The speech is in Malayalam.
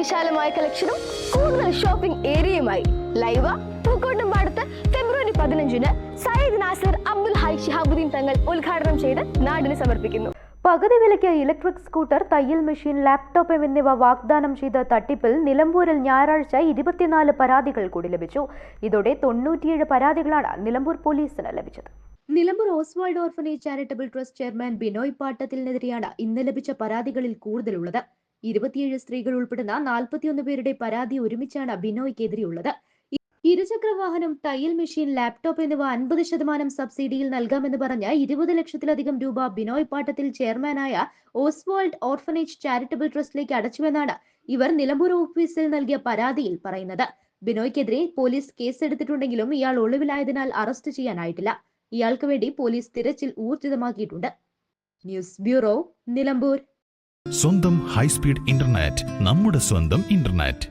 വിശാലമായ കളക്ഷനും കൂടുതൽ ഷോപ്പിംഗ് ഏരിയയുമായി ലൈവ പൂക്കോട്ടുംപാടത്ത് ഫെബ്രുവരി 15-ന് സയ്യിദ് നാസർ അബ്ദുൽ ഹൈ ശിഹാബുദ്ദീൻ തങ്ങൾ ഉദ്ഘാടനം ചെയ്ത് നാടിന് സമർപ്പിക്കുന്നു. പകുതി വിലയ്ക്ക് ഇലക്ട്രിക് സ്കൂട്ടർ, തയ്യൽ മെഷീൻ, ലാപ്ടോപ്പ് എന്നിവ വാഗ്ദാനം ചെയ്ത തട്ടിപ്പിൽ നിലമ്പൂരിൽ ഞായറാഴ്ച 24 പരാതികൾ കൂടി ലഭിച്ചു. ഇതോടെ 97 പരാതികളാണ് നിലമ്പൂർ പോലീസിന് ലഭിച്ചത്. Nilambur Oswald orphanage charitable trust chairman Binoy പാട്ടത്തിനെതിരെയാണ് ഇന്ന് ലഭിച്ച പരാതികളിൽ കൂടുതലുള്ളത്. 27 സ്ത്രീകൾ ഉൾപ്പെടുന്ന 41 പേരുടെ പരാതി ഒരുമിച്ചാണ് ബിനോയ്ക്കെതിരെയുള്ളത്. ഇരുചക്ര വാഹനം, തയ്യൽ മെഷീൻ, ലാപ്ടോപ്പ് എന്നിവ 50% സബ്സിഡിയിൽ നൽകാമെന്ന് പറഞ്ഞ 20 ലക്ഷത്തിലധികം രൂപ ബിനോയ് പാട്ടത്തിൽ ചെയർമാനായ ഓസ്വാൾഡ് ഓർഫനേജ് ചാരിറ്റബിൾ ട്രസ്റ്റിലേക്ക് അടച്ചുവെന്നാണ് ഇവർ നിലമ്പൂർ ഓഫീസിൽ നൽകിയ പരാതിയിൽ പറയുന്നത്. ബിനോയ്ക്കെതിരെ പോലീസ് കേസെടുത്തിട്ടുണ്ടെങ്കിലും ഇയാൾ ഒളിവിലായതിനാൽ അറസ്റ്റ് ചെയ്യാനായിട്ടില്ല. ഇയാൾക്ക് വേണ്ടി പോലീസ് തിരച്ചിൽ ഊർജിതമാക്കിയിട്ടുണ്ട്. News bureau, Nilambur. സ്വന്തം ഹൈസ്പീഡ് ഇന്റർനെറ്റ്, നമ്മുടെ സ്വന്തം ഇന്റർനെറ്റ്.